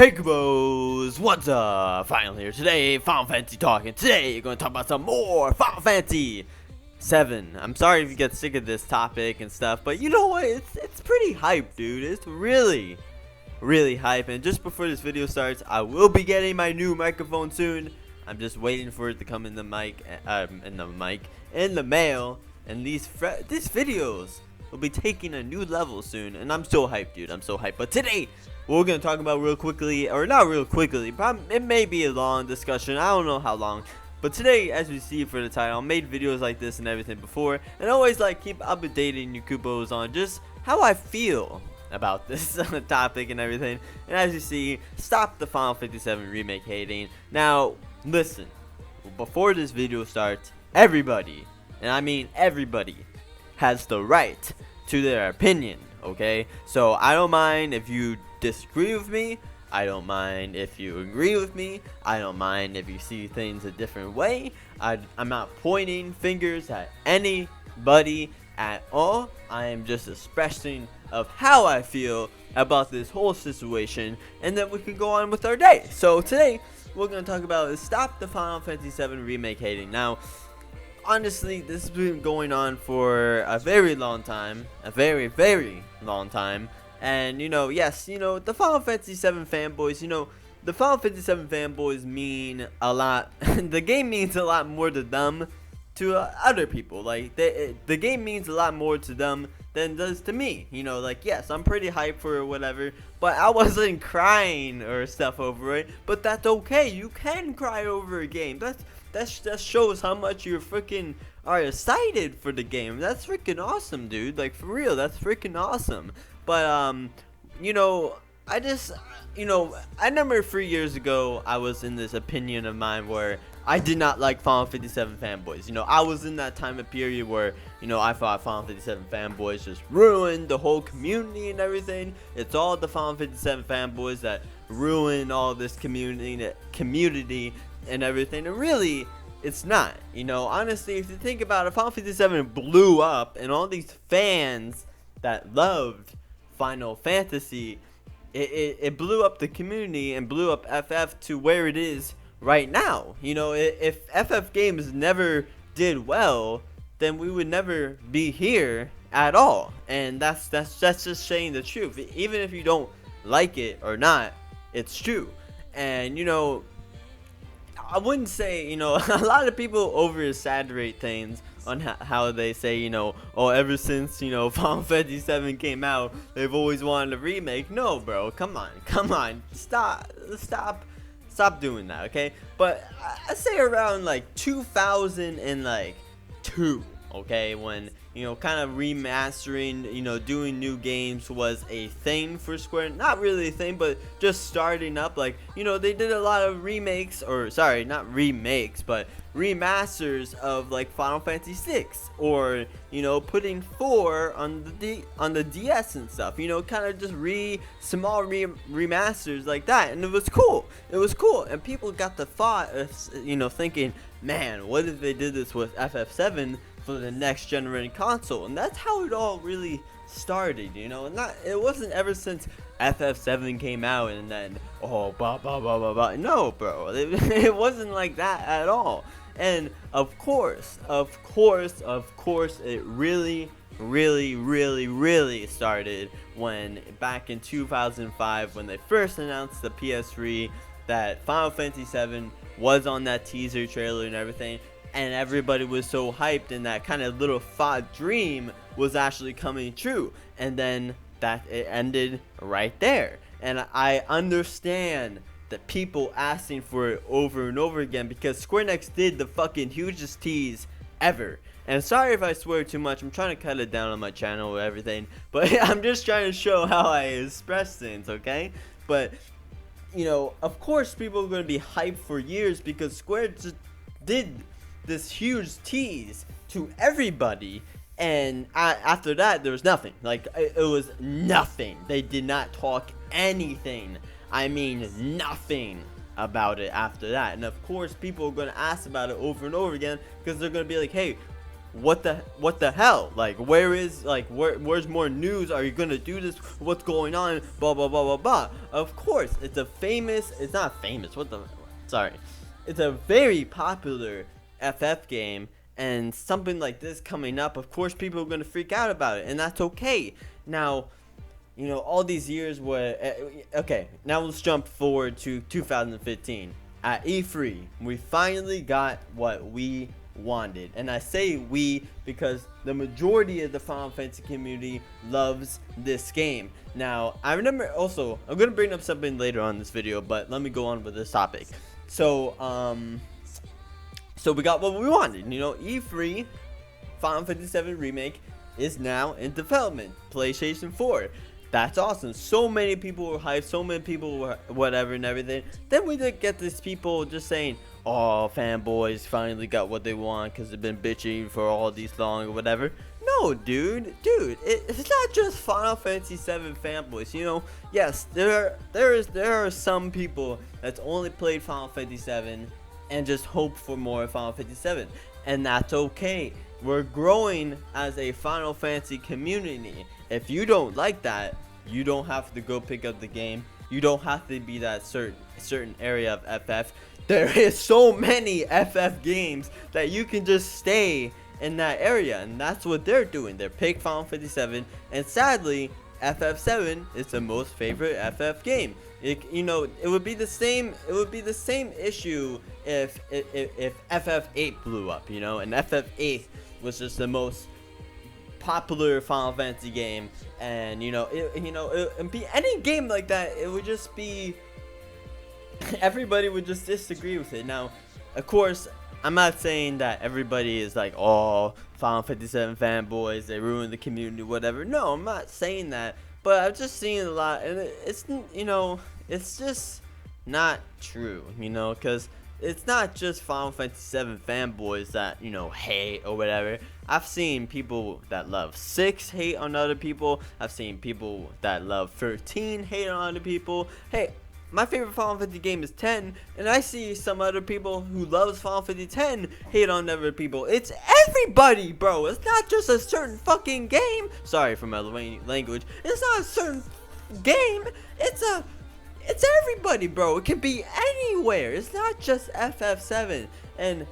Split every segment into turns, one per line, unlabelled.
Hey Kupos, what's up? Finally here today, Final Fantasy talking. Today, you're going to talk about some more Final Fantasy 7. I'm sorry if you get sick of this topic and stuff, but you know what? It's pretty hype, dude. It's really hype. And just before this video starts, I will be getting my new microphone soon. I'm just waiting for it to come in the mail. And these videos will be taking a new level soon, and I'm so hyped, dude. I'm so hyped. But today, what we're gonna talk about real quickly, or not real quickly, it may be a long discussion. I don't know how long. But today, as we see for the title, I made videos like this and everything before, and always like keep updating you Kupos on just how I feel about this topic and everything. And as you see, stop the Final Fantasy 7 Remake hating. Now, listen, before this video starts, everybody, and I mean everybody, has the right to their opinion, okay? So I don't mind if you disagree with me. I don't mind if you agree with me. I don't mind if you see things a different way. I'm not pointing fingers at anybody at all. I am just expressing of how I feel about this whole situation, and then we can go on with our day. So today, what we're going to talk about is stop the Final Fantasy 7 Remake hating. Now, honestly, this has been going on for a very long time, a very long time. And yes, the Final Fantasy 7 fanboys, the Final Fantasy 7 fanboys mean a lot. The game means a lot more to them, to other people. Like the game means a lot more to them than it does to me. Like, yes, I'm pretty hyped for whatever, but I wasn't crying or stuff over it. But that's okay. You can cry over a game. That shows how much you freaking are excited for the game. That's freaking awesome, dude. Like, for real, that's freaking awesome. But I just, I remember 3 years ago, I was in this opinion of mine where I did not like Final 57 fanboys. I was in that time of period where, I thought Final 57 fanboys just ruined the whole community and everything. It's all the Final 57 fanboys that ruin all this community and everything. And really, it's not. Honestly, if you think about it, Final 57 blew up, and all these fans that loved Final Fantasy, it blew up the community and blew up FF to where it is right now. If FF games never did well, then we would never be here at all. And that's just saying the truth. Even if you don't like it or not, it's true. And I wouldn't say, a lot of people over-exaggerate things on how they say, oh, ever since, Final Fantasy 7 came out, they've always wanted a remake. No, bro, come on, stop doing that, okay? But I say around, like, 2002, okay, when, kind of remastering, doing new games was a thing for Square. Not really a thing, but just starting up. Like, they did a lot of remakes, or sorry, not remakes, but remasters of like Final Fantasy 6, or putting 4 on the DS and stuff. Kind of just small remasters like that, and it was cool. And people got the thought of thinking, man, what if they did this with FF7 for the next generation console? And that's how it all really started. It wasn't ever since FF7 came out and then blah blah blah blah blah. No, bro, it wasn't like that at all. And of course, it really started when back in 2005, when they first announced the PS3 that Final Fantasy 7 was on that teaser trailer and everything, and everybody was so hyped, and that kind of little thought dream was actually coming true. And then it ended right there. And I understand that people asking for it over and over again, because Square Enix did the fucking hugest tease ever. And sorry if I swear too much, I'm trying to cut it down on my channel or everything, but I'm just trying to show how I express things, okay? But of course people are going to be hyped for years, because Square just did this huge tease to everybody, and after that there was nothing. Like, it was nothing. They did not talk anything, I mean nothing, about it after that. And of course people are going to ask about it over and over again, because they're going to be like, hey, what the hell? Like, where's more news? Are you gonna do this? What's going on? Blah blah blah blah blah. Of course, it's not famous. Sorry, it's a very popular FF game, and something like this coming up, of course, people are gonna freak out about it, and that's okay. Now, all these years where, okay, now let's jump forward to 2015. At E3, we finally got what we wanted. And I say we because the majority of the Final Fantasy community loves this game. Now, I remember also, I'm going to bring up something later on this video, but let me go on with this topic. So we got what we wanted. E3, Final Fantasy VII Remake is now in development. PlayStation 4. That's awesome. So many people were hyped. So many people were whatever and everything. Then we did get these people just saying, "Oh, fanboys finally got what they want because they've been bitching for all these long or whatever." No, dude, it's not just Final Fantasy VII fanboys. Yes, there are some people that's only played Final Fantasy VII and just hope for more Final Fantasy VII, and that's okay. We're growing as a Final Fantasy community. If you don't like that, you don't have to go pick up the game. You don't have to be that certain area of FF. There is so many FF games that you can just stay in that area, and that's what they're doing. They're picking Final Fantasy VII, and sadly, FF7 is the most favorite FF game. It would be the same. It would be the same issue if FF8 blew up, and FF8 was just the most popular Final Fantasy game, and it would be any game like that. It would just be everybody would just disagree with it. Now, of course, I'm not saying that everybody is like, "Oh, Final Fantasy VII fanboys, they ruin the community," whatever. No, I'm not saying that, but I've just seen a lot, and it's just not true, because it's not just Final Fantasy VII fanboys that, hate or whatever. I've seen people that love 6 hate on other people. I've seen people that love 13 hate on other people. Hey, my favorite Final Fantasy game is 10, and I see some other people who loves Final Fantasy 10 hate on other people. It's everybody, bro. It's not just a certain fucking game. Sorry for my language. It's not a certain game. It's everybody, bro. It can be anywhere. It's not just FF7. And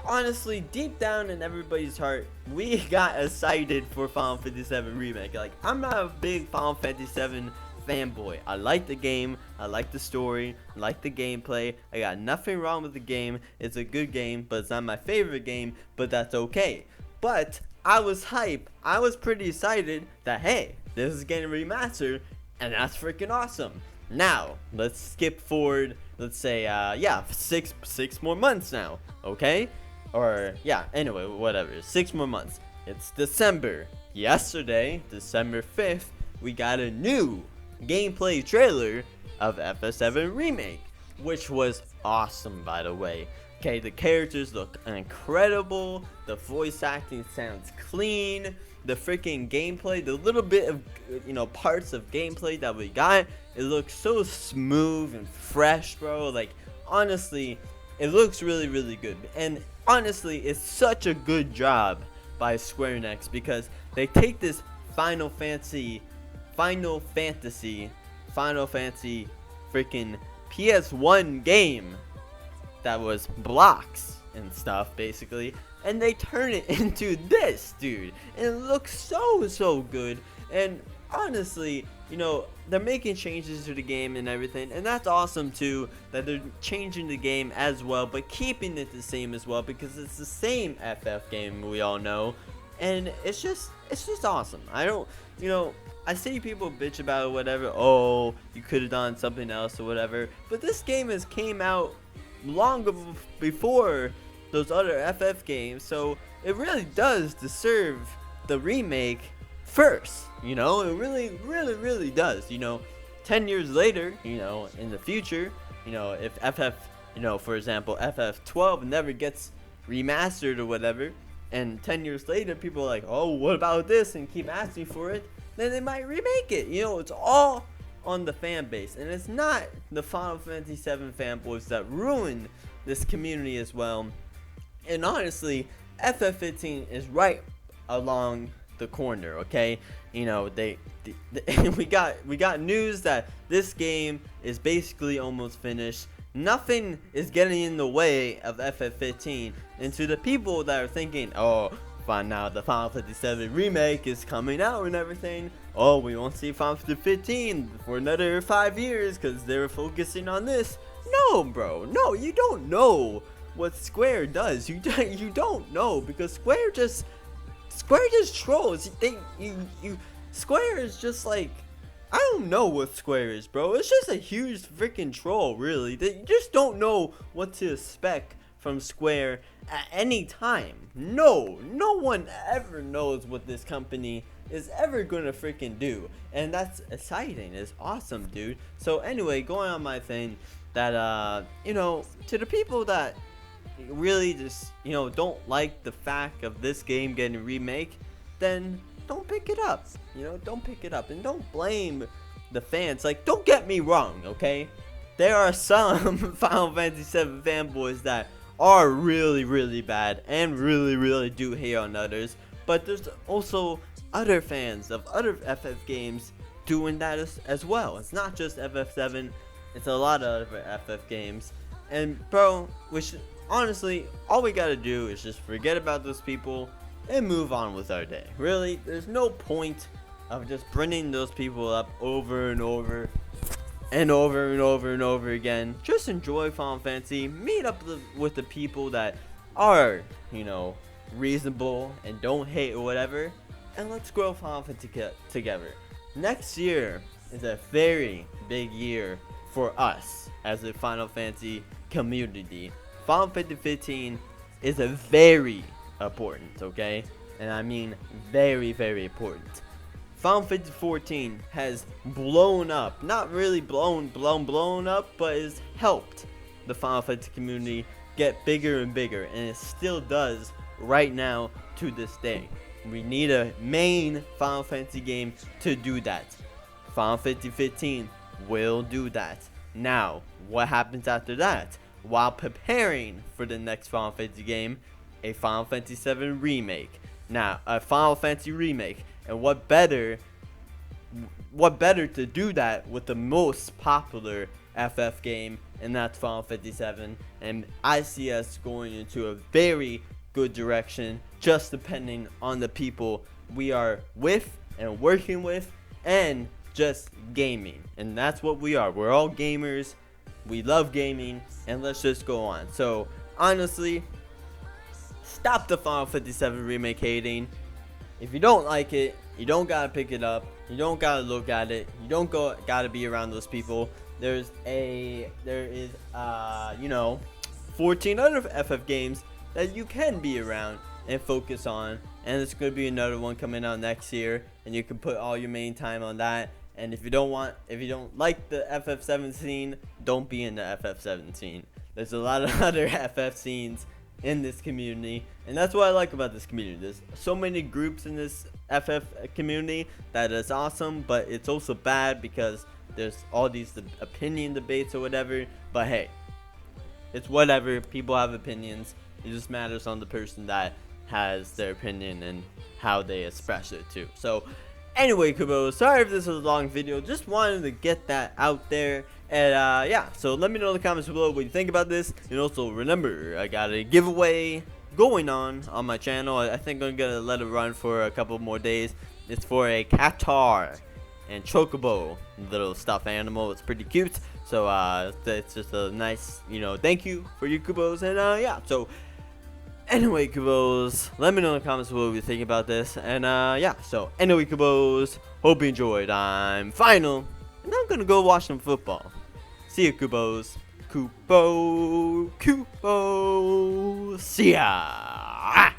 honestly, deep down in everybody's heart, we got excited for Final Fantasy VII Remake. Like, I'm not a big Final Fantasy VII fanboy. I like the game. I like the story. I like the gameplay. I got nothing wrong with the game. It's a good game, but it's not my favorite game, but that's okay. But I was hype. I was pretty excited that, hey, this is getting remastered, and that's freaking awesome. Now, let's skip forward, let's say, 6 more months now, okay? Or, yeah, anyway, whatever, 6 more months. It's December. Yesterday, December 5th, we got a new gameplay trailer of FF7 Remake, which was awesome, by the way. Okay, the characters look incredible, the voice acting sounds clean, the freaking gameplay, the little bit of, parts of gameplay that we got, it looks so smooth and fresh, bro. Like, honestly, it looks really, really good. And honestly, it's such a good job by Square Enix, because they take this Final Fantasy freaking PS1 game that was blocks and stuff, basically, and they turn it into this, dude. And it looks so good. And honestly, they're making changes to the game and everything, and that's awesome too, that they're changing the game as well, but keeping it the same as well, because it's the same FF game, we all know. And it's just awesome. I see people bitch about it, whatever, "Oh, you could have done something else," or whatever, but this game has came out long before those other FF games, so it really does deserve the remake first. It really does. 10 years later, in the future, if FF, for example, FF12 never gets remastered or whatever, and 10 years later people are like, "Oh, what about this?" and keep asking for it, then they might remake it. It's all on the fan base, and it's not the Final Fantasy VII fanboys that ruin this community as well. And honestly, FF15 is right along the corner, okay? You know, we got news that this game is basically almost finished. Nothing is getting in the way of FF15. And to the people that are thinking, oh, fine, now the Final Fantasy VII Remake is coming out and everything. Oh, we won't see Final Fantasy 15 for another 5 years because they're focusing on this. No, bro. No, you don't know what Square does. You don't know, because Square just trolls. Square is just like, I don't know what Square is, bro. It's just a huge freaking troll, really. You just don't know what to expect from Square at any time. No one ever knows what this company is ever gonna freaking do, and that's exciting. It's awesome, dude. So anyway, going on my thing, that you know, to the people that really just, you know, don't like the fact of this game getting remake, then don't pick it up. You know, don't pick it up, and don't blame the fans. Like, don't get me wrong, okay? There are some Final Fantasy VII fanboys that are really bad and really do hate on others, but there's also other fans of other FF games doing that as well. It's not just FF7, it's a lot of other FF games. And bro, honestly, all we gotta do is just forget about those people and move on with our day. Really, there's no point of just bringing those people up over and over again. Just enjoy Final Fantasy, meet up with the people that are, you know, reasonable and don't hate or whatever, and let's grow Final Fantasy together. Next year is a very big year for us as a Final Fantasy community. Final Fantasy 15 is a very important, okay? And I mean very important. Final Fantasy 14 has blown up, not really blown up, but has helped the Final Fantasy community get bigger and bigger, and it still does right now to this day. We need a main Final Fantasy game to do that. Final Fantasy 15 will do that. Now, what happens after that? While preparing for the next Final Fantasy game, a Final Fantasy VII Remake. Now, a Final Fantasy Remake. And what better to do that with the most popular FF game, and that's Final Fantasy VII. And I see us going into a very good direction, just depending on the people we are with and working with, and just gaming. And that's what we are. We're all gamers. We love gaming, and let's just go on. So honestly, stop the Final Fantasy VII Remake hating. If you don't like it, you don't gotta pick it up. You don't gotta look at it. You don't gotta be around those people. There is you know, 14 other FF games that you can be around and focus on, and there's gonna be another one coming out next year, and you can put all your main time on that. And if you don't like the FF7 scene, don't be in the FF7 scene. There's a lot of other FF scenes in this community, and that's what I like about this community. There's so many groups in this FF community that is awesome, but it's also bad because there's all these opinion debates or whatever. But hey, it's whatever. People have opinions. It just matters on the person that has their opinion and how they express it too. So anyway, Kupos, sorry if this was a long video. Just wanted to get that out there. And yeah, so let me know in the comments below what you think about this. And also remember, I got a giveaway going on my channel. I think I'm gonna let it run for a couple more days. It's for a Qatar and Chocobo little stuffed animal. It's pretty cute. So it's just a nice, you know, thank you for you, Kupos. And yeah, so anyway, Kupos, let me know in the comments what you think about this. And yeah, so anyway, Kupos, hope you enjoyed. I'm Final, and I'm gonna go watch some football. See you, Kupos. Kupo, see ya.